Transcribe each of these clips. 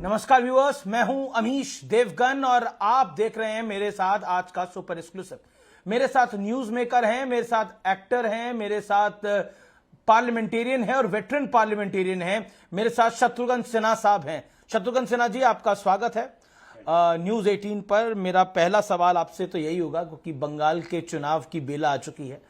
नमस्कार व्यूअर्स, मैं हूं अमीश देवगन और आप देख रहे हैं मेरे साथ आज का सुपर एक्सक्लूसिव। मेरे साथ न्यूज मेकर हैं, मेरे साथ एक्टर हैं, मेरे साथ पार्लियामेंटेरियन है और वेटरन पार्लियामेंटेरियन हैं। मेरे साथ शत्रुघ्न सिन्हा साहब हैं। शत्रुघ्न सिन्हा जी, आपका स्वागत है न्यूज 18 पर। मेरा पहला सवाल आपसे तो यही होगा क्योंकि बंगाल के चुनाव की बेला आ चुकी है,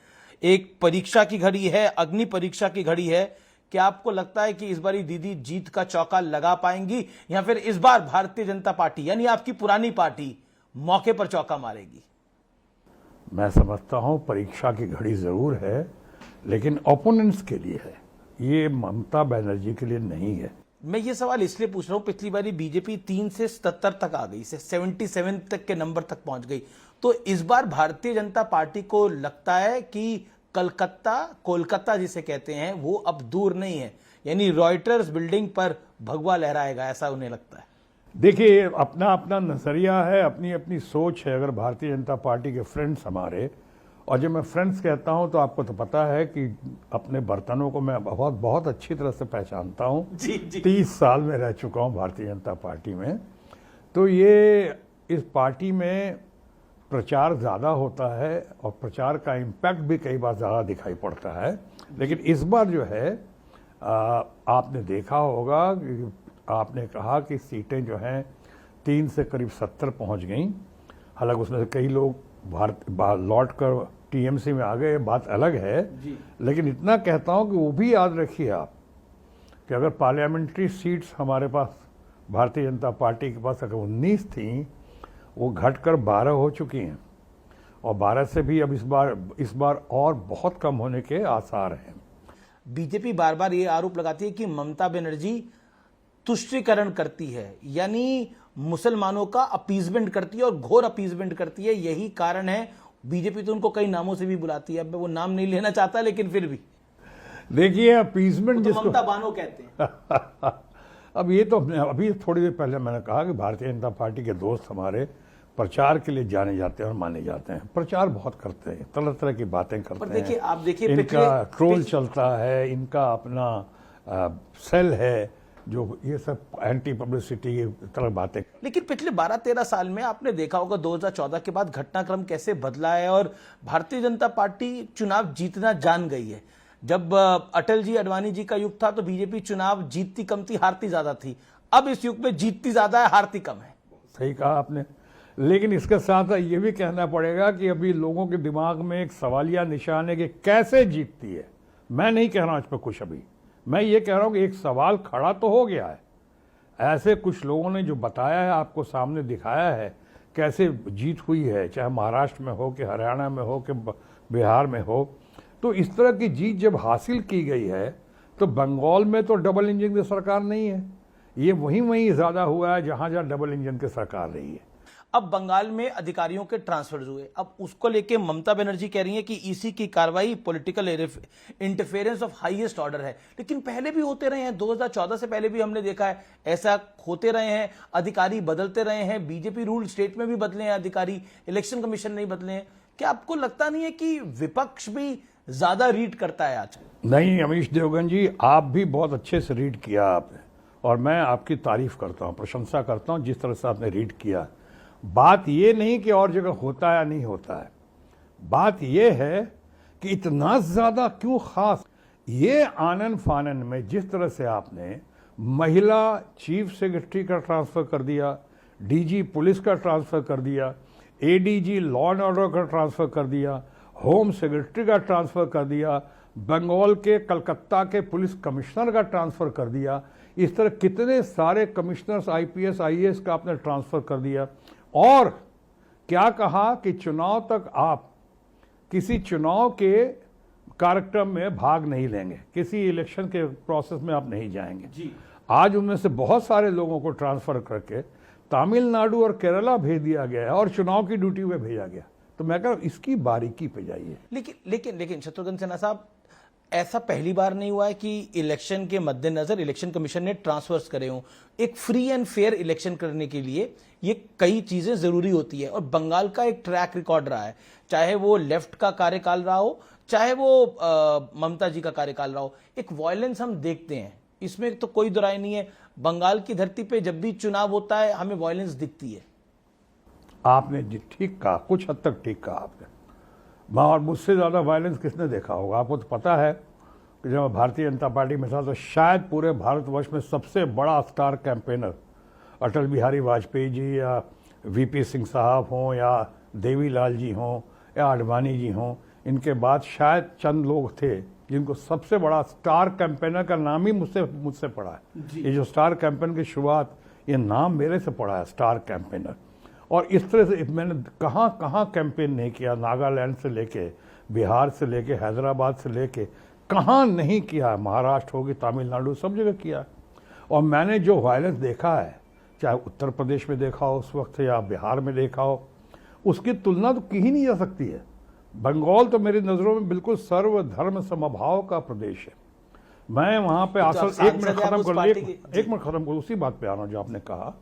एक परीक्षा की घड़ी है, अग्नि परीक्षा की घड़ी है। क्या आपको लगता है कि इस बारी दीदी जीत का चौका लगा पाएंगी या फिर इस बार भारतीय जनता पार्टी यानी आपकी पुरानी पार्टी मौके पर चौका मारेगी? मैं समझता हूं परीक्षा की घड़ी जरूर है, लेकिन ओपोनेंट्स के लिए है, ये ममता बनर्जी के लिए नहीं है। मैं ये सवाल इसलिए पूछ रहा हूं, पिछली बारी बीजेपी 3 से 77 तक आ गई, से 77 तक के नंबर तक पहुंच गई। तो इस बार भारतीय जनता पार्टी को लगता है कि कोलकाता जिसे कहते हैं वो अब दूर नहीं है, यानी रॉयटर्स बिल्डिंग पर भगवा लहराएगा, ऐसा उन्हें लगता है? देखिए, अपना अपना नजरिया है, अपनी अपनी सोच है। अगर भारतीय जनता पार्टी के फ्रेंड्स हमारे, और जब मैं फ्रेंड्स कहता हूं तो आपको तो पता है कि अपने बर्तनों को मैं बहुत बहुत अच्छी तरह से पहचानता हूं। 30 साल में रह चुका हूं भारतीय जनता पार्टी में। तो ये इस पार्टी में प्रचार ज़्यादा होता है और प्रचार का इम्पैक्ट भी कई बार ज़्यादा दिखाई पड़ता है। लेकिन इस बार जो है आपने देखा होगा कि आपने कहा कि सीटें जो हैं 3 से करीब 70 पहुंच गईं। हालांकि उसमें से कई लोग लौट कर टीएमसी में आ गए, बात अलग है जी। लेकिन इतना कहता हूं कि वो भी याद रखिए आप कि अगर पार्लियामेंट्री सीट्स हमारे पास भारतीय जनता पार्टी के पास अगर 19 थी, वो घटकर 12 हो चुकी हैं और 12 से भी अब इस बार और बहुत कम होने के आसार हैं। बीजेपी बार बार ये आरोप लगाती है कि ममता बनर्जी तुष्टीकरण करती है, यानी मुसलमानों का अपीजमेंट करती है और घोर अपीजमेंट करती है। यही कारण है बीजेपी तो उनको कई नामों से भी बुलाती है। अब मैं वो नाम नहीं लेना चाहता, लेकिन फिर भी देखिए, अपीजमेंट जिसको ममता बानो कहते हैं। अब ये तो अभी थोड़ी देर पहले मैंने कहा कि भारतीय जनता पार्टी के दोस्त हमारे प्रचार के लिए जाने जाते हैं और माने जाते हैं, प्रचार बहुत करते हैं, तरह तरह की बातें करते हैं। देखिए, आप देखिए, इनका ट्रोल चलता है, इनका अपना सेल है जो ये सब एंटी पब्लिसिटी की तरह बातें। लेकिन पिछले 12-13 साल में आपने देखा होगा 2014 के बाद घटनाक्रम कैसे बदला है और भारतीय जनता पार्टी चुनाव जीतना जान गई है। जब अटल जी, अडवाणी जी का युग था तो बीजेपी चुनाव जीतती कम थी, हारती ज्यादा थी। अब इस युग में जीतती ज्यादा है, हारती कम है। सही कहा आपने, लेकिन इसके साथ ये भी कहना पड़ेगा कि अभी लोगों के दिमाग में एक सवालिया निशान है कि कैसे जीतती है। मैं नहीं कह रहा हूं इस पर कुछ, अभी मैं ये कह रहा हूं कि एक सवाल खड़ा तो हो गया है। ऐसे कुछ लोगों ने जो बताया है, आपको सामने दिखाया है कैसे जीत हुई है, चाहे महाराष्ट्र में हो कि हरियाणा में हो कि बिहार में हो। तो इस तरह की जीत जब हासिल की गई है तो बंगाल में तो डबल इंजन की सरकार नहीं है, ये वहीं ज़्यादा हुआ है जहां डबल इंजन की सरकार रही है। अब बंगाल में अधिकारियों के ट्रांसफर हुए, अब उसको लेके ममता बनर्जी कह रही है कि ईसी की कार्रवाई political interference of highest order है। लेकिन पहले भी होते रहे हैं, 2014 से पहले भी हमने देखा है ऐसा होते रहे हैं, अधिकारी बदलते रहे हैं। बीजेपी रूल स्टेट में भी बदले हैं अधिकारी, इलेक्शन कमीशन नहीं बदले हैं। क्या आपको लगता नहीं है कि विपक्ष भी ज्यादा रीड करता है आज? नहीं अमीश देवगन जी, आप भी बहुत अच्छे से रीड किया आपने, और मैं आपकी तारीफ करता हूं, प्रशंसा करता हूं जिस तरह से आपने रीड किया। बात ये नहीं कि और जगह होता है या नहीं होता है, बात ये है कि इतना ज्यादा क्यों खास। ये आनन फानन में जिस तरह से आपने महिला चीफ सेक्रेटरी का ट्रांसफर कर दिया, डीजी पुलिस का ट्रांसफर कर दिया, एडीजी लॉ एंड ऑर्डर का ट्रांसफर कर दिया, होम सेक्रेटरी का ट्रांसफर कर दिया, बंगाल के कलकत्ता के पुलिस कमिश्नर का ट्रांसफर कर दिया, इस तरह कितने सारे कमिश्नर्स आईपीएस आईएएस का आपने ट्रांसफर कर दिया। और क्या कहा कि चुनाव तक आप किसी चुनाव के कार्यक्रम में भाग नहीं लेंगे, किसी इलेक्शन के प्रोसेस में आप नहीं जाएंगे जी। आज उनमें से बहुत सारे लोगों को ट्रांसफर करके तमिलनाडु और केरला भेज दिया गया है और चुनाव की ड्यूटी में भेजा गया। तो मैं कह रहा हूं इसकी बारीकी पे जाइए। लेकिन शत्रुघ्न सिन्हा साहब, ऐसा पहली बार नहीं हुआ है कि इलेक्शन के मद्देनजर इलेक्शन कमीशन ने ट्रांसफर्स करे हों। एक फ्री एंड फेयर इलेक्शन करने के लिए ये कई चीजें जरूरी होती है और बंगाल का एक ट्रैक रिकॉर्ड रहा है, चाहे वो लेफ्ट का कार्यकाल रहा हो, चाहे वो ममता जी का कार्यकाल रहा हो। एक वायलेंस हम देखते हैं, इसमें तो कोई दुराई नहीं है। बंगाल की धरती पे जब भी चुनाव होता है हमें वायलेंस दिखती है। आपने ठीक कहा, कुछ हद तक ठीक कहा आपने। और मुझसे ज़्यादा वायलेंस किसने देखा होगा? आपको तो पता है कि जब मैं भारतीय जनता पार्टी में था तो शायद पूरे भारतवर्ष में सबसे बड़ा स्टार कैंपेनर अटल बिहारी वाजपेयी जी या वीपी सिंह साहब हों या देवीलाल जी हों या आडवाणी जी हों, इनके बाद शायद चंद लोग थे जिनको सबसे बड़ा स्टार कैंपेनर का नाम ही मुझसे पड़ा है। ये जो स्टार कैंपेन की शुरुआत, ये नाम मेरे से पड़ा है, स्टार कैंपेनर। और इस तरह से मैंने कहाँ कहाँ कैंपेन नहीं किया, नागालैंड से लेके, बिहार से लेके, हैदराबाद से लेके, कहाँ नहीं किया, महाराष्ट्र होगी, तमिलनाडु, सब जगह किया। और मैंने जो वायलेंस देखा है, चाहे उत्तर प्रदेश में देखा हो उस वक्त या बिहार में देखा हो, उसकी तुलना तो की ही नहीं जा सकती है। बंगाल तो मेरी नज़रों में बिल्कुल सर्वधर्म समभाव का प्रदेश है। मैं वहाँ पे एक मिनट खत्म कर, उसी बात पे आ रहा हूँ जो आपने कहा।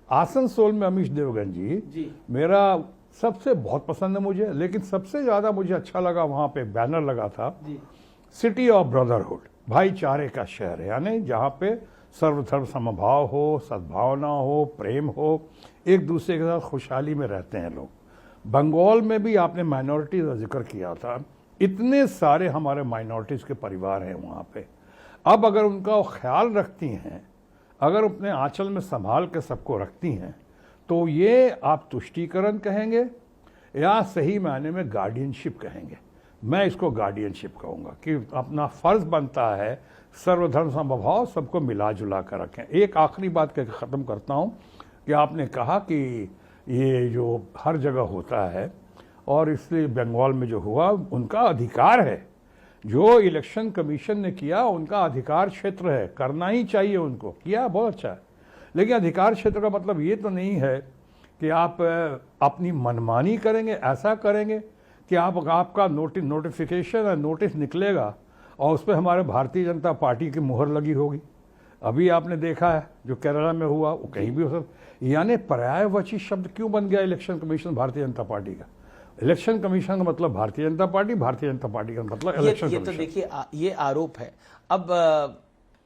आसनसोल में अमीश देवगन जी मेरा सबसे बहुत पसंद है मुझे, लेकिन सबसे ज़्यादा मुझे अच्छा लगा वहाँ पे बैनर लगा था, सिटी ऑफ ब्रदरहुड, भाईचारे का शहर है, यानी जहाँ पे सर्वधर्म समभाव हो, सद्भावना हो, प्रेम हो, एक दूसरे के साथ खुशहाली में रहते हैं लोग। बंगाल में भी आपने माइनॉरिटीज़ का जिक्र किया था, इतने सारे हमारे माइनॉरिटीज़ के परिवार हैं वहाँ पे। अब अगर उनका वो ख्याल रखती हैं, अगर अपने आंचल में संभाल के सबको रखती हैं, तो ये आप तुष्टीकरण कहेंगे या सही मायने में गार्डियनशिप कहेंगे? मैं इसको गार्डियनशिप कहूँगा कि अपना फ़र्ज़ बनता है सर्वधर्म समभाव, सबको मिला जुला कर रखें। एक आखिरी बात कहकर ख़त्म करता हूँ कि आपने कहा कि ये जो हर जगह होता है और इसलिए बंगाल में जो हुआ उनका अधिकार है, जो इलेक्शन कमीशन ने किया उनका अधिकार क्षेत्र है, करना ही चाहिए उनको, किया बहुत अच्छा है। लेकिन अधिकार क्षेत्र का मतलब ये तो नहीं है कि आप अपनी मनमानी करेंगे, ऐसा करेंगे कि आपका नोटिफिकेशन या नोटिस निकलेगा और उस पर हमारे भारतीय जनता पार्टी की मुहर लगी होगी। अभी आपने देखा है जो केरला में हुआ, वो कहीं भी हो सकता। यानी पर्यायवाची शब्द क्यों बन गया election commission Bharatiya Janata party का? इलेक्शन कमीशन का मतलब भारतीय जनता पार्टी का मतलब इलेक्शन कमीशन। तो देखिए ये आरोप है। अब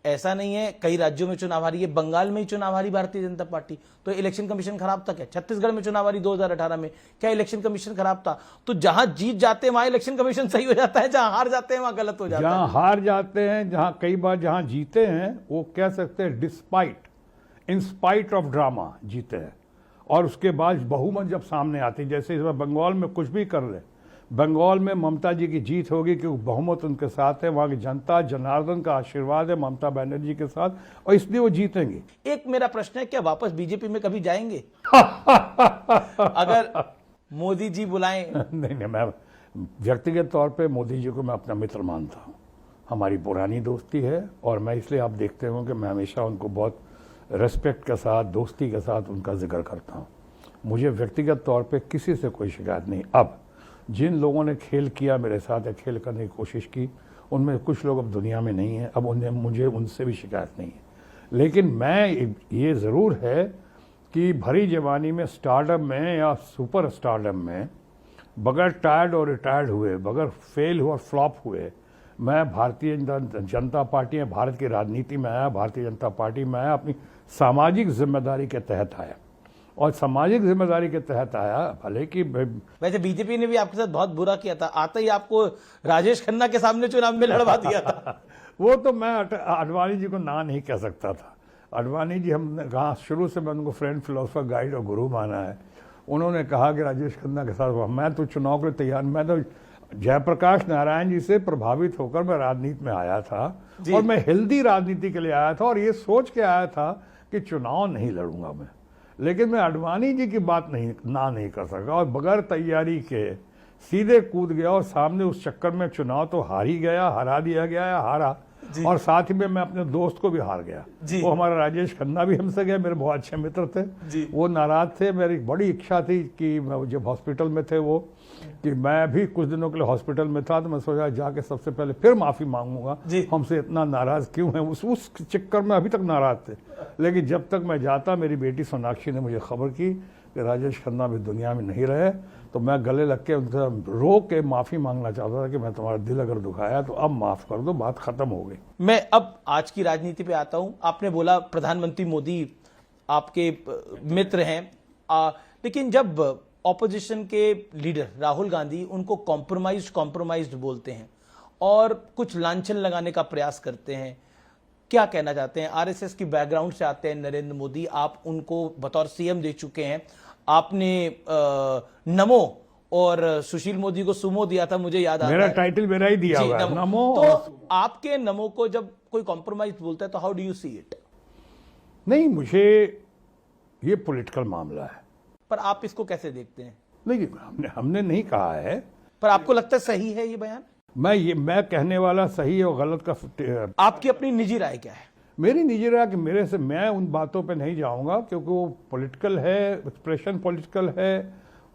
ऐसा नहीं है कई राज्यों में चुनाव हारी है, बंगाल में ही चुनाव हारी भारतीय जनता पार्टी, तो इलेक्शन कमीशन खराब था क्या? छत्तीसगढ़ में चुनाव हारी 2018 में, क्या इलेक्शन कमीशन खराब था? तो जहां जीत जाते हैं वहां इलेक्शन कमीशन सही हो जाता है, जहां हार जाते हैं वहां गलत हो जाता है। जहां हार जाते हैं, जहां कई बार जहां जीते हैं, वो कह सकते हैं despite, in spite of drama जीते हैं। और उसके बाद बहुमत जब सामने आती, जैसे इस बार बंगाल में कुछ भी कर ले, बंगाल में ममता जी की जीत होगी क्योंकि बहुमत उनके साथ है, वहाँ की जनता, जनार्दन का आशीर्वाद है ममता बनर्जी के साथ, और इसलिए वो जीतेंगे। एक मेरा प्रश्न है, क्या वापस बीजेपी में कभी जाएंगे अगर मोदी जी बुलाएं? नहीं, मैं व्यक्तिगत तौर पे मोदी जी को मैं अपना मित्र मानता हूँ, हमारी पुरानी दोस्ती है, और मैं इसलिए आप देखते हो कि मैं हमेशा उनको बहुत रेस्पेक्ट के साथ, दोस्ती के साथ उनका जिक्र करता हूँ। मुझे व्यक्तिगत तौर पे किसी से कोई शिकायत नहीं। अब जिन लोगों ने खेल किया मेरे साथ या खेल करने की कोशिश की, उनमें कुछ लोग अब दुनिया में नहीं हैं, अब मुझे उनसे भी शिकायत नहीं है। लेकिन मैं ये ज़रूर है कि भरी जवानी में स्टारडम में या सुपर स्टारडम में बगैर टायर्ड और रिटायर्ड हुए, बगैर फेल हुआ, फ्लॉप हुए, मैं भारतीय जनता पार्टी में, भारत की राजनीति में आया, भारतीय जनता पार्टी में आया, अपनी सामाजिक जिम्मेदारी के तहत आया। और सामाजिक जिम्मेदारी के तहत आया, भले कि वैसे बीजेपी ने भी आपके साथ बहुत बुरा किया था, आते ही आपको राजेश खन्ना के सामने चुनाव में लड़वा दिया था। वो तो मैं आडवाणी जी को ना नहीं कह सकता था। आडवाणी जी, हमने कहा शुरू से मैं उनको फ्रेंड, फिलोसफर, गाइड और गुरु माना है। उन्होंने कहा कि राजेश खन्ना के साथ मैं तो चुनाव के लिए तैयार, मैं तो जयप्रकाश नारायण जी से प्रभावित होकर मैं राजनीति में आया था, और मैं हेल्दी राजनीति के लिए आया था, और ये सोच के आया था कि चुनाव नहीं लड़ूंगा मैं। लेकिन मैं आडवाणी जी की बात नहीं कर सका, और बगैर तैयारी के सीधे कूद गया, और सामने उस चक्कर में चुनाव तो हार ही गया, हरा दिया गया या हारा, और साथ ही में मैं अपने दोस्त को भी हार गया। वो हमारा राजेश खन्ना भी हमसे गया, मेरे बहुत अच्छे मित्र थे, वो नाराज थे। मेरी बड़ी इच्छा थी कि जब हॉस्पिटल में थे वो, कि मैं भी कुछ दिनों के लिए हॉस्पिटल में था, तो मैं सोचा जाके सबसे पहले फिर माफी मांगूंगा, हमसे इतना नाराज क्यों है। उस चक्कर में अभी तक नाराज थे। लेकिन जब तक मैं जाता, मेरी बेटी सोनाक्षी ने मुझे खबर की कि राजेश खन्ना भी दुनिया में नहीं रहे, तो मैं गले लग के उनसे रो के माफी मांगना चाहता था कि मैं तुम्हारा दिल अगर दुखाया तो अब माफ कर दो, बात खत्म हो गई। मैं अब आज की राजनीति पे आता हूं। आपने बोला प्रधानमंत्री मोदी आपके मित्र हैं, लेकिन जब ऑपोजिशन के लीडर राहुल गांधी उनको कॉम्प्रोमाइज्ड बोलते हैं और कुछ लांछन लगाने का प्रयास करते हैं, क्या कहना चाहते हैं? आरएसएस की बैकग्राउंड से आते हैं नरेंद्र मोदी, आप उनको बतौर सीएम दे चुके हैं। आपने नमो और सुशील मोदी को सुमो दिया था, मुझे याद आता है। मेरा टाइटल मेरा ही दिया हुआ है, नमो। तो आपके नमो को जब कोई कॉम्प्रोमाइज बोलता है तो how do you see it? नहीं, मुझे ये पॉलिटिकल मामला है। पर आप इसको कैसे देखते हैं? नहीं, हमने नहीं कहा है। पर आपको लगता है सही है ये बयान? मैं कहने वाला सही और गलत का आपकी अपनी निजी राय क्या है? मेरी निजी राय कि मेरे से मैं उन बातों पे नहीं जाऊंगा, क्योंकि वो पॉलिटिकल है, एक्सप्रेशन पॉलिटिकल है,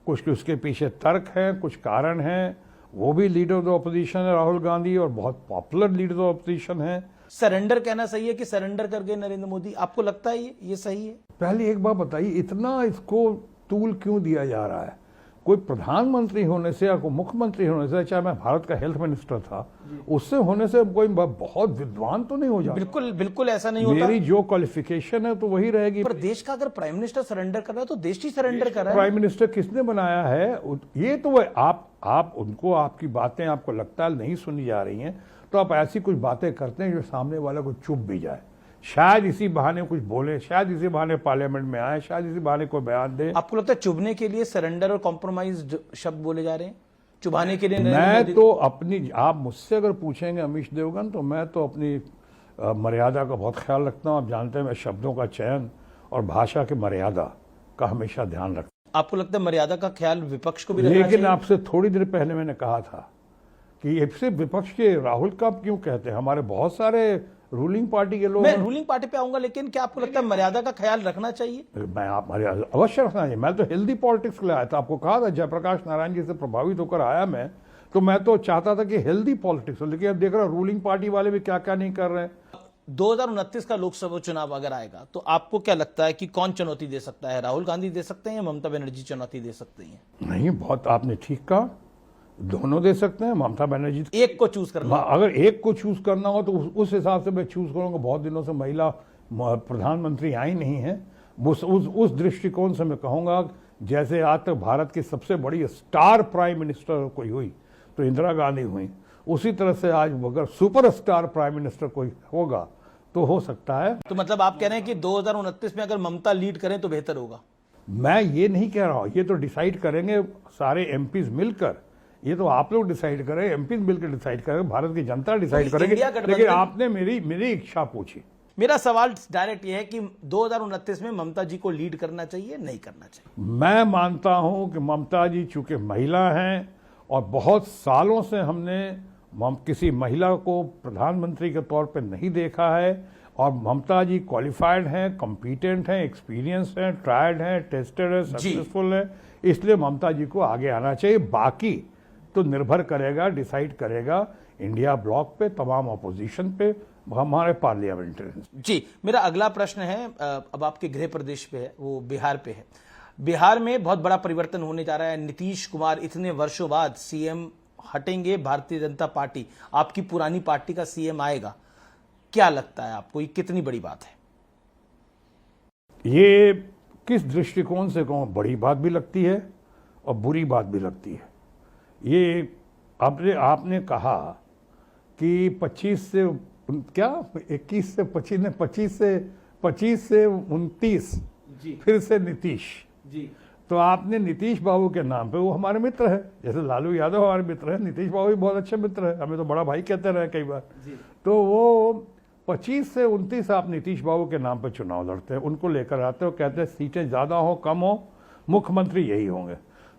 कुछ उसके पीछे तर्क हैं, कुछ कारण हैं। वो भी लीडर ऑफ द ऑपोजिशन है राहुल गांधी, और बहुत पॉपुलर लीडर ऑफ ऑपोजिशन है। सरेंडर कहना सही है कि सरेंडर कर गए नरेंद्र मोदी? आपको लगता है ये सही है? पहले एक बात बताइए, इतना इसको तूल क्यों दिया जा रहा है? कोई प्रधानमंत्री होने से या कोई मुख्यमंत्री होने से, चाहे मैं भारत का हेल्थ मिनिस्टर था, उससे होने से कोई बहुत विद्वान तो नहीं हो जाता। बिल्कुल बिल्कुल ऐसा नहीं होता। मेरी जो क्वालिफिकेशन है तो वही रहेगी। पर देश का अगर प्राइम मिनिस्टर सरेंडर कर रहा है तो देश ही सरेंडर कर रहा है। प्राइम मिनिस्टर किसने बनाया है? ये तो आप उनको, आपकी बातें आपको लगता है नहीं सुनी जा रही हैं, तो आप ऐसी कुछ बातें करते हैं जो सामने वाला को चुप भी जाए, शायद इसी बहाने कुछ बोले, शायद इसी बहाने पार्लियामेंट में आए, शायद इसी बहाने कोई बयान दे। आपको लगता है चुभने के लिए सरेंडर और कॉम्प्रोमाइज शब्द बोले जा रहे हैं, चुभाने के लिए? मैं तो अपनी, आप मुझसे अगर पूछेंगे अमीश देवगन, तो मैं तो अपनी मर्यादा का बहुत ख्याल रखता हूं। आप जानते हैं मैं शब्दों का चयन और भाषा की मर्यादा का हमेशा ध्यान रखता हूं। आपको लगता है मर्यादा का ख्याल विपक्ष को भी रखना चाहिए? लेकिन आपसे थोड़ी देर पहले मैंने कहा था कि सिर्फ विपक्ष के राहुल का क्यों कहते हैं, हमारे बहुत सारे रूलिंग पार्टी के लोग। मैं रूलिंग पार्टी पे आऊंगा, लेकिन क्या आपको लगता है मर्यादा का ख्याल रखना चाहिए? मैं आप मर्यादा अवश्य रखना चाहिए। मैं तो हेल्दी पॉलिटिक्स के लिए आया था, आपको कहा था जयप्रकाश नारायण जी से प्रभावित होकर आया मैं, तो मैं तो चाहता था कि हेल्दी पॉलिटिक्स हो। लेकिन अब देख रहा रूलिंग पार्टी वाले भी क्या क्या नहीं कर रहे हैं। 2029 का लोकसभा चुनाव अगर आएगा तो आपको क्या लगता है कि कौन चुनौती दे सकता है? राहुल गांधी दे सकते हैं या ममता बनर्जी चुनौती दे सकती हैं? नहीं, बहुत आपने ठीक कहा, दोनों दे सकते हैं। ममता बनर्जी, एक को चूज करना, अगर एक को चूज करना हो तो उस हिसाब से मैं चूज करूंगा। बहुत दिनों से महिला प्रधानमंत्री आई नहीं है, उस दृष्टिकोण से मैं कहूंगा, जैसे आज तक भारत की सबसे बड़ी स्टार प्राइम मिनिस्टर कोई हुई तो इंदिरा गांधी हुई, उसी तरह से आज अगर सुपर स्टार प्राइम मिनिस्टर कोई होगा तो हो सकता है। तो मतलब आप कह रहे हैं कि 2029 में अगर ममता लीड करें तो बेहतर होगा? मैं ये नहीं कह रहा हूं, ये तो डिसाइड करेंगे सारे एमपीज मिलकर। ये तो आप लोग डिसाइड करें, एमपीज मिलकर डिसाइड करेंगे, भारत की जनता डिसाइड करेगी। लेकिन आपने मेरी इच्छा पूछी। मेरा सवाल डायरेक्ट ये है कि 2029 में ममता जी को लीड करना चाहिए, नहीं करना चाहिए? मैं मानता हूं कि ममता जी चूंकि महिला हैं और बहुत सालों से हमने किसी महिला को प्रधानमंत्री के तौर पे नहीं देखा है, और ममता जी क्वालिफाइड हैं, कॉम्पिटेंट हैं, एक्सपीरियंस हैं, ट्राइड हैं, टेस्टेड है, सक्सेसफुल है, इसलिए ममता जी को आगे आना चाहिए। बाकी तो निर्भर करेगा, डिसाइड करेगा इंडिया ब्लॉक पे, तमाम अपोजिशन पे, हमारे पार्लियामेंटेरियंस। जी, मेरा अगला प्रश्न है, अब आपके गृह प्रदेश पे है, वो बिहार पे है। बिहार में बहुत बड़ा परिवर्तन होने जा रहा है। नीतीश कुमार इतने वर्षों बाद सीएम हटेंगे, भारतीय जनता पार्टी, आपकी पुरानी पार्टी का सीएम आएगा। क्या लगता है आपको, ये कितनी बड़ी बात है? ये किस दृष्टिकोण से कहूं, बड़ी बात भी लगती है और बुरी बात भी लगती है। ये आपने कहा कि 25 से क्या 21 से 25 ने 25 से 29 फिर से नीतीश जी, तो आपने नीतीश बाबू के नाम पे, वो हमारे मित्र है, जैसे लालू यादव हमारे मित्र है, नीतीश बाबू भी बहुत अच्छे मित्र है, हमें तो बड़ा भाई कहते रहे कई बार। तो वो 25 से 29 आप नीतीश बाबू के नाम पे चुनाव लड़ते हैं, उनको लेकर आते हो, कहते हैं सीटें ज्यादा हो कम हो मुख्यमंत्री यही होंगे।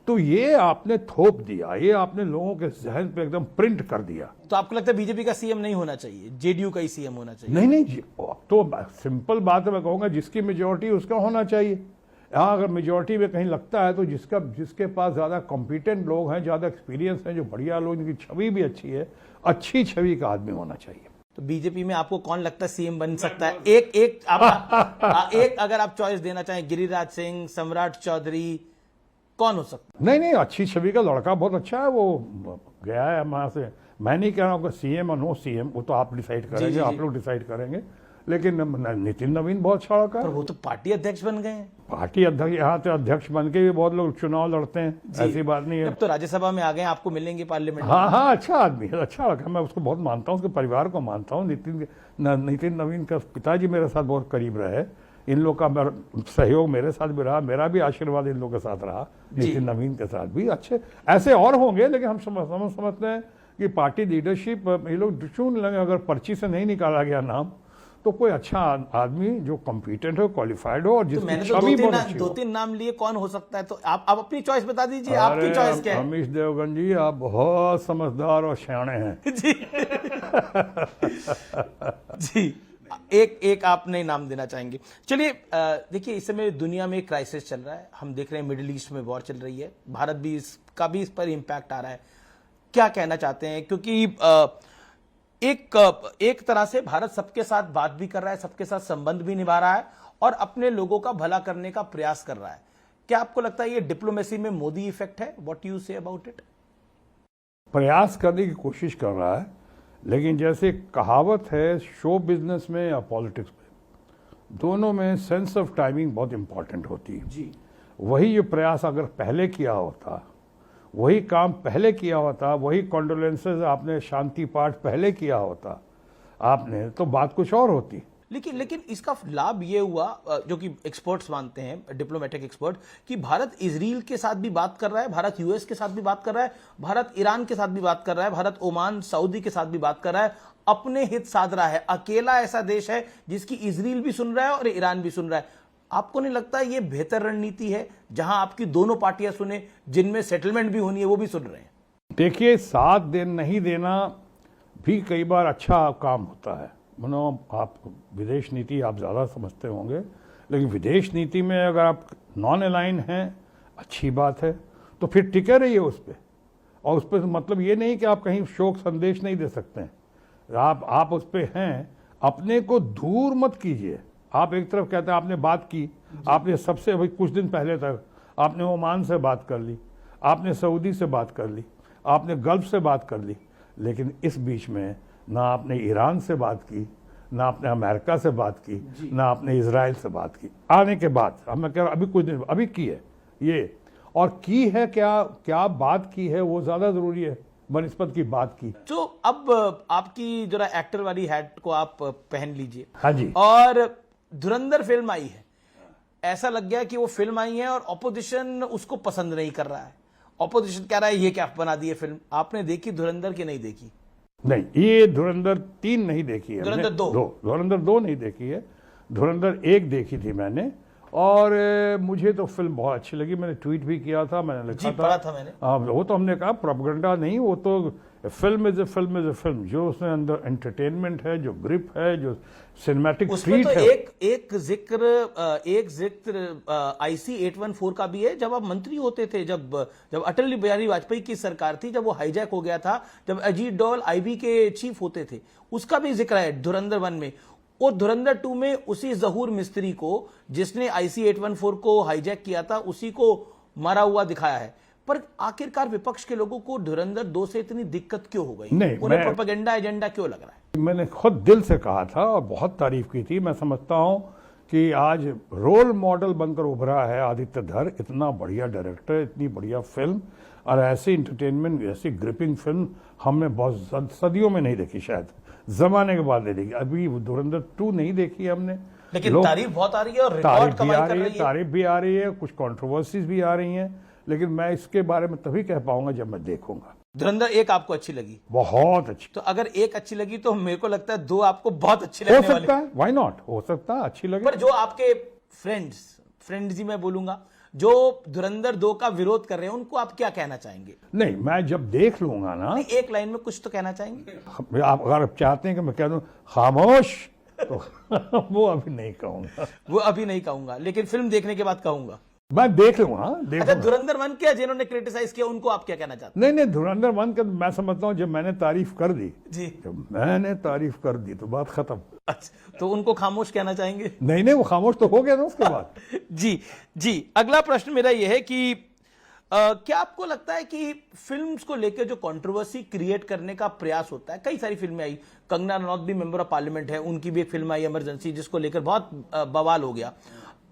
तो ये आपने थोप दिया, ये आपने लोगों के जहन पे एकदम प्रिंट कर दिया। तो आपको लगता है बीजेपी का सीएम नहीं होना चाहिए, जेडीयू का ही सीएम होना चाहिए? नहीं, तो सिंपल बात है, मैं कहूंगा जिसकी मेजोरिटी उसका होना चाहिए। यहाँ अगर मेजोरिटी में कहीं लगता है तो जिसके पास ज्यादा कॉम्पिटेंट लोग हैं, ज्यादा एक्सपीरियंस है, जो बढ़िया लोग, इनकी छवि भी अच्छी है, अच्छी छवि का आदमी होना चाहिए। तो बीजेपी में आपको कौन लगता है सीएम बन सकता है? एक अगर आप चॉइस देना चाहें, गिरिराज सिंह, सम्राट चौधरी, कौन हो सकता नहीं नहीं, अच्छी छवि का लड़का बहुत अच्छा है, वो गया है वहां से। मैं नहीं कह रहा हूँ कि सीएम और नो सीएम, वो तो आप डिसाइड करेंगे, आप लोग डिसाइड करेंगे, लेकिन नितिन नवीन बहुत अच्छा लड़का है? पर है। वो तो पार्टी अध्यक्ष बन गए हैं। पार्टी अध्यक्ष, यहाँ से अध्यक्ष बन के भी बहुत लोग चुनाव लड़ते हैं, ऐसी बात नहीं है। अब तो राज्यसभा में आ गए, आपको मिलेंगे पार्लियामेंट में। हाँ हाँ, अच्छा आदमी है, अच्छा लड़का, मैं उसको बहुत मानता हूँ, उसके परिवार को मानता हूँ। नितिन नवीन का पिताजी मेरे साथ बहुत करीब रहे, इन लोग का सहयोग मेरे साथ भी रहा, मेरा भी आशीर्वाद इन लोगों के साथ रहा, नितिन नवीन के साथ भी। अच्छे ऐसे और होंगे, लेकिन हम समझते हैं कि पार्टी लीडरशिप ये लोग चुन लेंगे। अगर पर्ची से नहीं निकाला गया नाम, तो कोई अच्छा आदमी जो कॉम्पिटेंट हो, क्वालिफाइड हो और जिसकी छवि बहुत अच्छी हो। दो तीन नाम लिए, कौन हो सकता है? तो आप अपनी चॉइस बता दीजिए, आपकी चॉइस क्या है? अमीश देवगन जी, आप बहुत समझदार और सियाणे हैं। जी जी, एक आप नए नाम देना चाहेंगे? चलिए, देखिए, इस समय दुनिया में क्राइसिस चल रहा है, हम देख रहे हैं मिडिल ईस्ट में वॉर चल रही है, भारत भी इसका भी इस पर इम्पैक्ट आ रहा है। क्या कहना चाहते हैं? क्योंकि एक तरह से भारत सबके साथ बात भी कर रहा है, सबके साथ संबंध भी निभा रहा है और अपने लोगों का भला करने का प्रयास कर रहा है। क्या आपको लगता है ये डिप्लोमेसी में मोदी इफेक्ट है? What you say about it? प्रयास करने की कोशिश कर रहा है, लेकिन जैसे कहावत है, शो बिजनेस में या पॉलिटिक्स में, दोनों में सेंस ऑफ टाइमिंग बहुत इंपॉर्टेंट होती है जी। वही ये प्रयास अगर पहले किया होता, वही काम पहले किया होता, वही कॉन्डोलेंसेज आपने, शांति पाठ पहले किया होता आपने, तो बात कुछ और होती। लेकिन इसका लाभ ये हुआ, जो कि एक्सपर्ट्स मानते हैं, डिप्लोमेटिक एक्सपर्ट, कि भारत इजराइल के साथ भी बात कर रहा है, भारत यूएस के साथ भी बात कर रहा है, भारत ईरान के साथ भी बात कर रहा है, भारत ओमान, सऊदी के साथ भी बात कर रहा है, अपने हित साध रहा है। अकेला ऐसा देश है जिसकी इजराइल भी सुन रहा है और ईरान भी सुन रहा है। आपको नहीं लगता ये बेहतर रणनीति है, जहां आपकी दोनों पार्टियां सुने, जिनमें सेटलमेंट भी होनी है, वो भी सुन रहे हैं? देखिए, साथ नहीं देना भी कई बार अच्छा काम होता है। मनो, आप विदेश नीति आप ज़्यादा समझते होंगे, लेकिन विदेश नीति में अगर आप नॉन अलाइन हैं, अच्छी बात है, तो फिर टिके रहिए उस पर। और उस पर मतलब ये नहीं कि आप कहीं शोक संदेश नहीं दे सकते हैं। आप उस पर हैं, अपने को दूर मत कीजिए। आप एक तरफ कहते हैं आपने बात की, आपने सबसे अभी कुछ दिन पहले तक आपने ओमान से बात कर ली, आपने सऊदी से बात कर ली, आपने गल्फ से बात कर ली, लेकिन इस बीच में ना आपने ईरान से बात की, ना आपने अमेरिका से बात की, ना आपने इजराइल से बात की। आने के बाद अब मैं कह रहा अभी कुछ दिन अभी की है ये, और की है क्या बात की है, वो ज़्यादा ज़रूरी है बनस्पत की बात की। तो अब आपकी जरा एक्टर वाली हैट को आप पहन लीजिए। हाँ जी। और धुरंधर फिल्म आई है, ऐसा लग गया कि वो फिल्म आई है और ऑपोजिशन उसको पसंद नहीं कर रहा है। ऑपोजिशन कह रहा है ये क्या बना दी है फिल्म। आपने देखी धुरंधर की नहीं देखी? नहीं, ये धुरंधर 3 नहीं देखी है, धुरंधर 2 धुरंधर 2 नहीं देखी है, धुरंधर 1 देखी थी मैंने, और मुझे तो फिल्म बहुत अच्छी लगी। मैंने ट्वीट भी किया था, मैंने लिखा था, पढ़ा था मैंने। वो तो हमने कहा प्रोपेगेंडा नहीं, वो तो फिल्म इज ए फिल्म, जो उसमें अंदर एंटरटेनमेंट है, जो ग्रिप है, जो सिनेमैटिक ट्रीट तो है। एक जिक्र IC 814 का भी है, जब आप मंत्री होते थे, जब अटल बिहारी वाजपेयी की सरकार थी, जब वो हाईजैक हो गया था, जब अजीत डोल IB के चीफ होते थे, उसका भी जिक्र है धुरंधर 1 में। और धुरंधर 2 में उसी जहूर मिस्त्री को, जिसने IC 814 को हाईजैक किया था, उसी को मारा हुआ दिखाया है। पर आखिरकार विपक्ष के लोगों को धुरंधर 2 से इतनी दिक्कत क्यों हो गई? नहीं, उन्हें प्रोपेगेंडा एजेंडा क्यों लग रहा है? मैंने खुद दिल से कहा था और बहुत तारीफ की थी। मैं समझता हूं कि आज रोल मॉडल बनकर उभरा है आदित्य धर। इतना बढ़िया डायरेक्टर, इतनी बढ़िया फिल्म, और ऐसी इंटरटेनमेंट, ऐसी ग्रिपिंग फिल्म हमने बहुत सदियों में नहीं देखी, शायद जमाने के बाद नहीं देखी। अभी धुरंधर 2 नहीं देखी हमने, लेकिन तारीफ बहुत आ रही है और रिकॉर्ड कमाई कर रही है। तारीफ भी आ रही है, कुछ कंट्रोवर्सीज भी आ रही हैं, लेकिन मैं इसके बारे में तभी कह पाऊंगा जब मैं देखूंगा। धुरंधर 1 आपको अच्छी लगी? बहुत अच्छी। तो अगर 1 अच्छी लगी तो मेरे को लगता है 2 आपको बहुत अच्छी लगने वाली। हो सकता है, व्हाई नॉट, हो सकता है अच्छी लगे। पर जो आपके फ्रेंड्स ही मैं बोलूंगा, जो धुरंधर 2 का विरोध कर रहे हैं, उनको आप क्या कहना चाहेंगे? नहीं, मैं जब देख लूंगा ना, एक लाइन में कुछ तो कहना चाहेंगे आप? अगर आप चाहते हैं कि मैं कह दूं खामोश, तो वो अभी नहीं कहूंगा। वो अभी नहीं कहूंगा, लेकिन फिल्म देखने के बाद कहूंगा। मैं देख लूंगा। अच्छा, धुरंधर 1 क्या, जिन्होंने क्रिटिसाइज किया, उनको आप क्या कहना चाहते हैं? नहीं, धुरंधर 1 का मैं समझता हूं, जब मैंने तारीफ कर दी जी, जब मैंने तारीफ कर दी तो बात खत्म। अच्छा, तो उनको खामोश कहना चाहेंगे? नहीं, वो खामोश तो हो गया ना उसके बाद। जी। अगला प्रश्न मेरा यह है कि क्या आपको लगता है कि फिल्म्स को लेकर जो कंट्रोवर्सी क्रिएट करने का प्रयास होता है, कई सारी फिल्में आई, कंगना रनौत भी मेंबर ऑफ पार्लियामेंट है, उनकी भी एक फिल्म आई इमरजेंसी जिसको लेकर बहुत बवाल हो गया,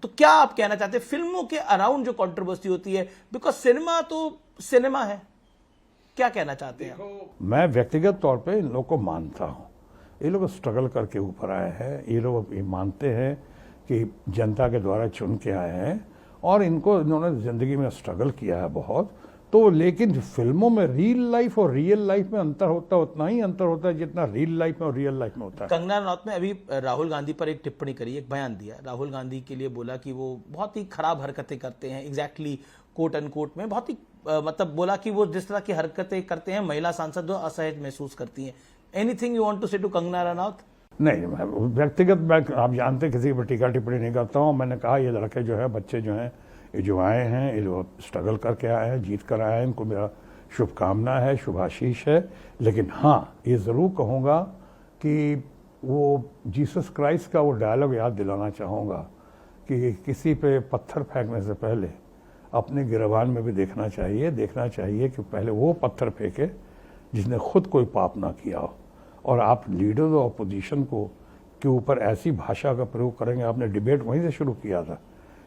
तो क्या आप कहना चाहते हैं फिल्मों के अराउंड जो कंट्रोवर्सी होती है, बिकॉज सिनेमा तो सिनेमा है, क्या कहना चाहते हैं? मैं व्यक्तिगत तौर पे इन लोग को मानता हूँ, ये लोग स्ट्रगल करके ऊपर आए हैं, ये लोग ये मानते हैं कि जनता के द्वारा चुन के आए हैं और इन्होंने जिंदगी में स्ट्रगल किया है बहुत, तो लेकिन फिल्मों में रियल लाइफ में अंतर होता है, उतना ही अंतर होता है जितना रियल लाइफ में और रियल लाइफ में होता है। कंगना रनौत ने अभी राहुल गांधी पर एक टिप्पणी करी, एक बयान दिया, राहुल गांधी के लिए बोला कि वो बहुत ही खराब हरकतें करते हैं, एग्जैक्टली कोट एंड कोट में बहुत ही मतलब बोला कि वो जिस तरह की हरकतें करते हैं महिला सांसद वो असहज महसूस करती हैं। एनीथिंग यू वांट टू से टू कंगना रनौत? नहीं, मैं व्यक्तिगत मैं आप जानते किसी पर टीका टिप्पणी नहीं करता हूँ। मैंने कहा ये लड़के जो है, बच्चे जो हैं, ये जो आए हैं, ये जो स्ट्रगल करके आए हैं, जीत कर आए हैं, इनको मेरा शुभकामना है, शुभाशीष है। लेकिन हाँ, ये ज़रूर कहूँगा कि वो जीसस क्राइस्ट का वो डायलॉग याद दिलाना चाहूँगा कि किसी पे पत्थर फेंकने से पहले अपने गिरबान में भी देखना चाहिए कि पहले वो पत्थर फेंके जिसने खुद कोई पाप ना किया हो। और आप लीडर ऑफ अपोजिशन के ऊपर ऐसी भाषा का प्रयोग करेंगे, आपने डिबेट वहीं से शुरू किया था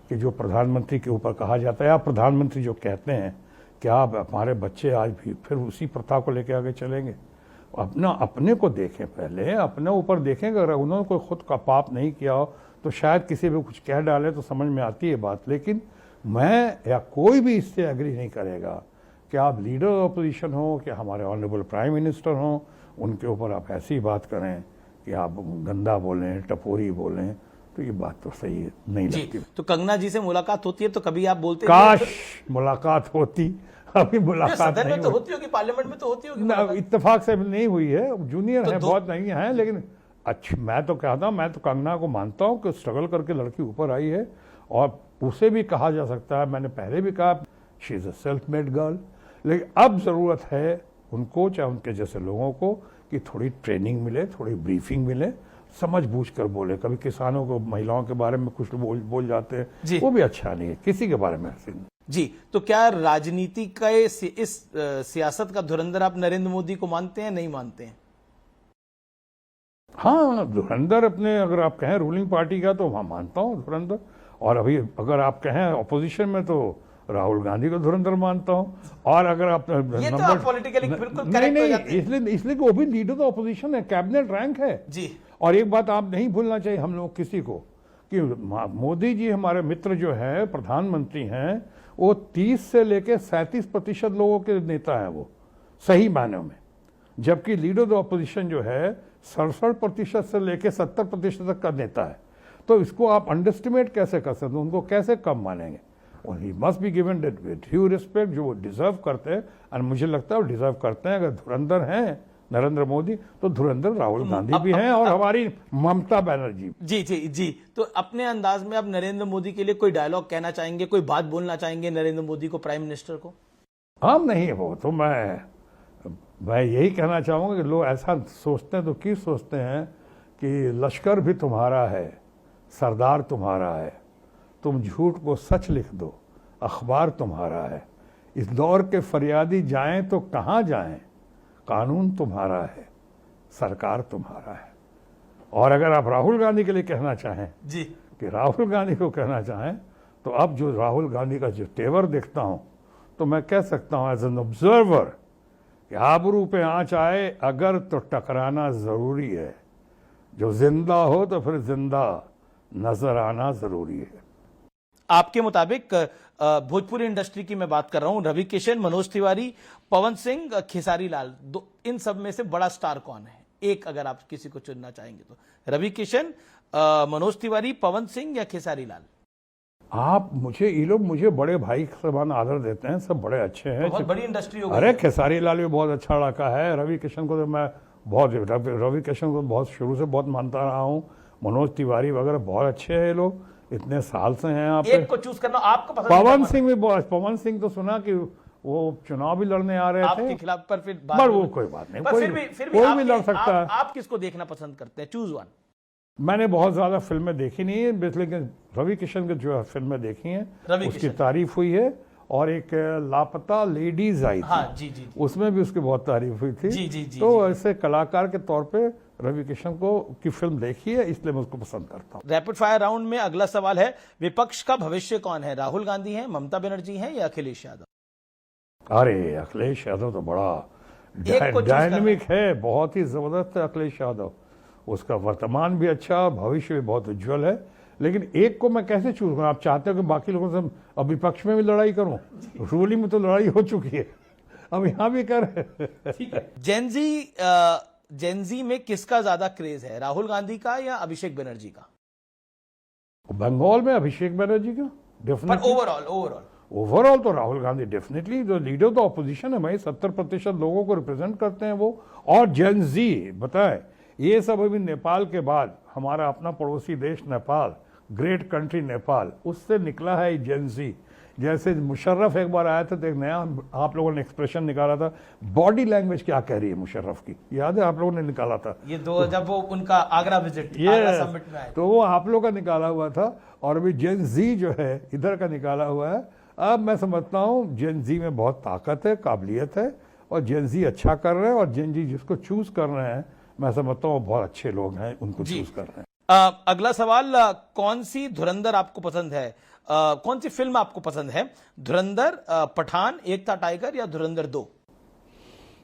कि जो प्रधानमंत्री के ऊपर कहा जाता है, आप प्रधानमंत्री जो कहते हैं, क्या आप हमारे बच्चे आज भी फिर उसी प्रथा को लेकर आगे चलेंगे? अपने को देखें, पहले अपने ऊपर देखें। अगर उन्होंने कोई खुद का पाप नहीं किया हो तो शायद किसी भी कुछ कह डाले तो समझ में आती है बात, लेकिन मैं या कोई भी इससे एग्री नहीं करेगा कि आप लीडर ऑफ अपोजिशन हो, कि हमारे ऑनरेबल प्राइम मिनिस्टर हों, उनके ऊपर आप ऐसी बात करें कि आप गंदा बोलें, टपोरी बोलें, तो ये बात तो सही है, नहीं लगती। तो कंगना जी से मुलाकात होती है तो कभी आप बोलते काश मुलाकात होती, अभी मुलाकात सदन में तो होती होगी, पार्लियामेंट में तो होती होगी, इत्तेफाक से नहीं हुई है, जूनियर है, बहुत नहीं है, लेकिन अच्छा मैं तो कहता हूँ, मैं तो कंगना को मानता हूँ कि स्ट्रगल करके लड़की ऊपर आई है। और उसे भी कहा जा सकता है, मैंने पहले भी कहा, she is a self made girl. लेकिन अब ज़रूरत है उनको, चाहे उनके जैसे लोगों को, कि थोड़ी ट्रेनिंग मिले, थोड़ी ब्रीफिंग मिले, समझ बूझ कर बोले। कभी किसानों को, महिलाओं के बारे में कुछ बोल जाते हैं, वो भी अच्छा नहीं है, किसी के बारे में ऐसे नहीं। जी, तो क्या राजनीति का इस सियासत का धुरंधर आप नरेंद्र मोदी को मानते हैं, नहीं मानते हैं? हाँ, धुरंधर अपने, अगर आप कहें रूलिंग पार्टी का, तो वहाँ मानता हूँ धुरंधर। और अभी अगर आप कहें ऑपोजिशन में, तो राहुल गांधी को धुरंधर मानता हूँ। और अगर आप ये तो आप पॉलिटिकली बिल्कुल करेक्ट हो जाते हैं। इसलिए कि वो भी लीडर ऑफ अपोजिशन है, कैबिनेट रैंक है जी। और एक बात आप नहीं भूलना चाहिए हम लोग किसी को, कि मोदी जी हमारे मित्र जो है, प्रधानमंत्री हैं, वो 30 से लेकर 37% लोगों के नेता हैं, वो सही मायनों में। जबकि लीडर ऑफ अपोजिशन जो है 67% से लेकर 70% तक का नेता है। तो इसको आप अंडरस्टिमेट कैसे कर सकते हैं, उनको कैसे कम मानेंगे? और he must be given due respect, जो वो डिजर्व करते हैं। और मुझे लगता है वो डिजर्व करते हैं। अगर धुरंधर हैं नरेंद्र मोदी, तो धुरंधर राहुल गांधी भी हैं, और हमारी ममता बनर्जी। जी। तो अपने अंदाज में आप नरेंद्र मोदी के लिए कोई डायलॉग कहना चाहेंगे, कोई बात बोलना चाहेंगे नरेंद्र मोदी को, प्राइम मिनिस्टर को? हाँ, नहीं, वो तो मैं यही कहना चाहूँगा कि लोग ऐसा सोचते हैं तो क्यों सोचते हैं कि लश्कर भी तुम्हारा है, सरदार तुम्हारा है, तुम झूठ को सच लिख दो, अखबार तुम्हारा है। इस दौर के फरियादी जाएं तो कहाँ जाएं, कानून तुम्हारा है, सरकार तुम्हारा है। और अगर आप राहुल गांधी के लिए कहना चाहें जी, कि राहुल गांधी को कहना चाहें, तो अब जो राहुल गांधी का जो तेवर देखता हूं, तो मैं कह सकता हूं एज एन ऑब्जर्वर कि आबरू पे आंच आए अगर तो टकराना जरूरी है, जो जिंदा हो तो फिर जिंदा नजर आना जरूरी है। आपके मुताबिक भोजपुरी इंडस्ट्री की मैं बात कर रहा हूं, रवि किशन, मनोज तिवारी, पवन सिंह, खेसारी लाल, इन सब में से बड़ा स्टार कौन है? एक अगर आप किसी को चुनना चाहेंगे तो रवि किशन, मनोज तिवारी, पवन सिंह या खेसारी लाल? आप ये लोग मुझे बड़े भाई के समान आदर देते हैं, सब बड़े अच्छे हैं, बहुत बड़ी इंडस्ट्री हो गई। अरे खेसारी लाल भी बहुत अच्छा लड़का है। रवि किशन को तो मैं रवि किशन को बहुत शुरू से बहुत मानता रहा हूँ। मनोज तिवारी वगैरह बहुत अच्छे हैं, ये लोग इतने साल से हैं। आप एक को चूज करना आपको पसंद? पवन सिंह भी बहुत, पवन सिंह तो सुना कि वो चुनाव भी लड़ने आ रहे थे आपके खिलाफ, पर फिर वो कोई बात नहीं, कोई भी लड़ सकता है। आप किसको देखना पसंद करते हैं? Choose one. मैंने बहुत ज्यादा फिल्में देखी नहीं है, लेकिन रवि किशन की जो फिल्में देखी हैं उसकी तारीफ हुई है। और एक लापता लेडीज आई थी, हाँ जी जी उसमें भी उसकी बहुत तारीफ हुई थी। जी जी जी तो ऐसे कलाकार के तौर पे रवि किशन को की फिल्म देखी है, इसलिए मैं उसको पसंद करता हूँ। रैपिड फायर राउंड में अगला सवाल है, विपक्ष का भविष्य कौन है? राहुल गांधी है, ममता बनर्जी है या अखिलेश यादव? अरे अखिलेश यादव तो बड़ा एक को चूज डायनेमिक है, बहुत ही जबरदस्त है अखिलेश यादव। उसका वर्तमान भी अच्छा, भविष्य भी बहुत उज्जवल है। लेकिन एक को मैं कैसे चूज करूं? आप चाहते हो कि बाकी लोगों से अब विपक्ष में भी लड़ाई करूं? रूलिंग में तो लड़ाई हो चुकी है, अब यहां भी कर। ठीक है। जेनजी में किसका ज्यादा क्रेज है, राहुल गांधी का या अभिषेक बनर्जी का? बंगाल में अभिषेक बनर्जी का पर डेफिनेटली। ओवरऑल तो राहुल गांधी डेफिनेटली जो लीडर ऑफ द ऑपोजिशन है भाई, 70% लोगों को रिप्रेजेंट करते हैं वो। और जेनजी बताए, ये सब अभी नेपाल के बाद हमारा अपना पड़ोसी देश नेपाल, ग्रेट कंट्री नेपाल, उससे निकला है जेनजी। जैसे मुशर्रफ एक बार आया था तो एक नया आप लोगों ने एक्सप्रेशन निकाला था, बॉडी लैंग्वेज क्या कह रही है मुशर्रफ की, याद है आप लोगों ने निकाला था ये जब वो उनका आगरा विजिट, आगरा समिट में आए, तो वो आप लोगों का निकाला हुआ था। और अभी जेनजी जो है इधर का निकाला हुआ है। अब मैं समझता हूँ जेनजी में बहुत ताकत है, काबिलियत है, और जेनजी अच्छा कर रहे हैं। और जेनजी जिसको चूज कर रहे हैं, मैं समझता हूँ बहुत अच्छे लोग हैं, उनको चूज कर रहे हैं। अगला सवाल, कौन सी धुरंधर आपको पसंद है? कौन सी फिल्म आपको पसंद है? धुरंधर, पठान, एकता टाइगर या धुरंधर 2?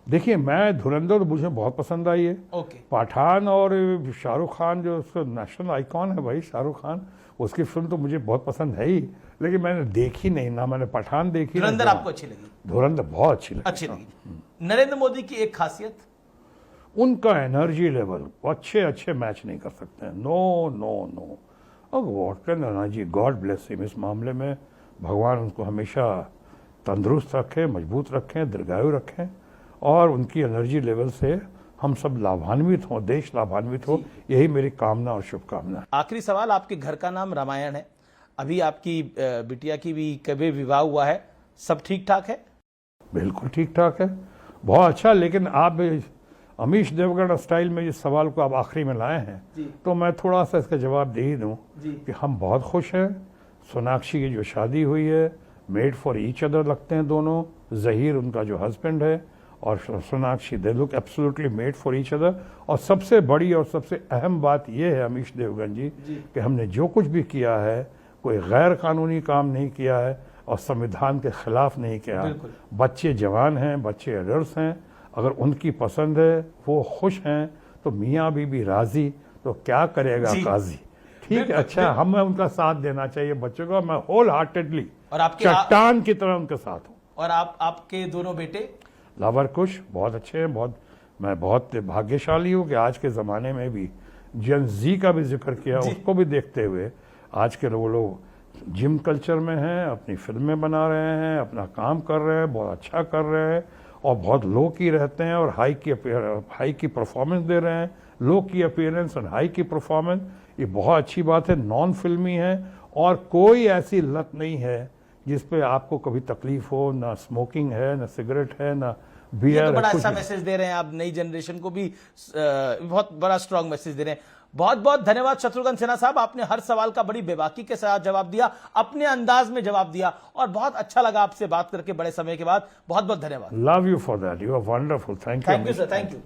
देखिए, मैं धुरंधर तो मुझे बहुत पसंद आई है। ओके। पठान और शाहरुख खान जो उसका नेशनल आइकॉन है भाई शाहरुख खान, उसकी फिल्म तो मुझे बहुत पसंद है ही, लेकिन मैंने देखी नहीं ना, मैंने पठान देखी। धुरंधर आपको अच्छी लगी? धुरंधर बहुत अच्छी लगी। नरेंद्र मोदी की एक खासियत? उनका एनर्जी लेवल, अच्छे मैच नहीं कर सकते हैं। नो नो नो, अब what can energy, God bless him. इस मामले में भगवान उनको हमेशा तंदुरुस्त रखें, मजबूत रखें, दीर्घायु रखें, और उनकी एनर्जी लेवल से हम सब लाभान्वित हों, देश लाभान्वित हो, यही मेरी कामना और शुभकामना है। आखिरी सवाल, आपके घर का नाम रामायण है, अभी आपकी बिटिया की भी कभी विवाह हुआ है, सब ठीक ठाक है? बिल्कुल ठीक ठाक है, बहुत अच्छा। लेकिन आप अमीश देवगन स्टाइल में जिस सवाल को आप आखिरी में लाए हैं, तो मैं थोड़ा सा इसका जवाब दे ही दूं कि हम बहुत खुश हैं। सोनाक्षी की जो शादी हुई है, मेड फॉर ईच अदर लगते हैं दोनों। जहीर उनका जो हस्बैंड है और Sonakshi, they look absolutely made for each other. और सबसे बड़ी और सबसे अहम बात यह है अमीश देवगन जी कि हमने जो कुछ भी किया है, कोई गैर कानूनी काम नहीं किया है और संविधान के खिलाफ नहीं किया। बच्चे जवान हैं, बच्चे एडल्ट हैं, अगर उनकी पसंद है, वो खुश हैं, तो मियाँ बीबी राजी, तो क्या करेगा काजी। ठीक है, अच्छा, हमें उनका साथ देना चाहिए बच्चों को। मैं होल हार्टेडली और आपके चट्टान की तरह उनके साथ हूँ। और आपके दोनों बेटे? लावर कुश बहुत अच्छे हैं। मैं बहुत भाग्यशाली हूँ कि आज के ज़माने में भी जेन जी का भी जिक्र किया, उसको भी देखते हुए आज के लोग जिम कल्चर में हैं, अपनी फिल्में बना रहे हैं, अपना काम कर रहे हैं, बहुत अच्छा कर रहे हैं, और बहुत लो की रहते हैं और हाई की परफॉर्मेंस दे रहे हैं। लो की अपीयरेंस और हाई की परफॉर्मेंस, ये बहुत अच्छी बात है। नॉन फिल्मी है और कोई ऐसी लत नहीं है जिस पे आपको कभी तकलीफ हो। ना स्मोकिंग है, ना सिगरेट है, ना बियर है। बड़ा अच्छा मैसेज दे रहे हैं आप, नई जनरेशन को भी बहुत बड़ा स्ट्रांग मैसेज दे रहे हैं। बहुत बहुत धन्यवाद शत्रुघ्न सिन्हा साहब, आपने हर सवाल का बड़ी बेबाकी के साथ जवाब दिया, अपने अंदाज में जवाब दिया, और बहुत अच्छा लगा आपसे बात करके बड़े समय के बाद। बहुत बहुत धन्यवाद। Love you for that, you are wonderful. Thank you sir, thank you.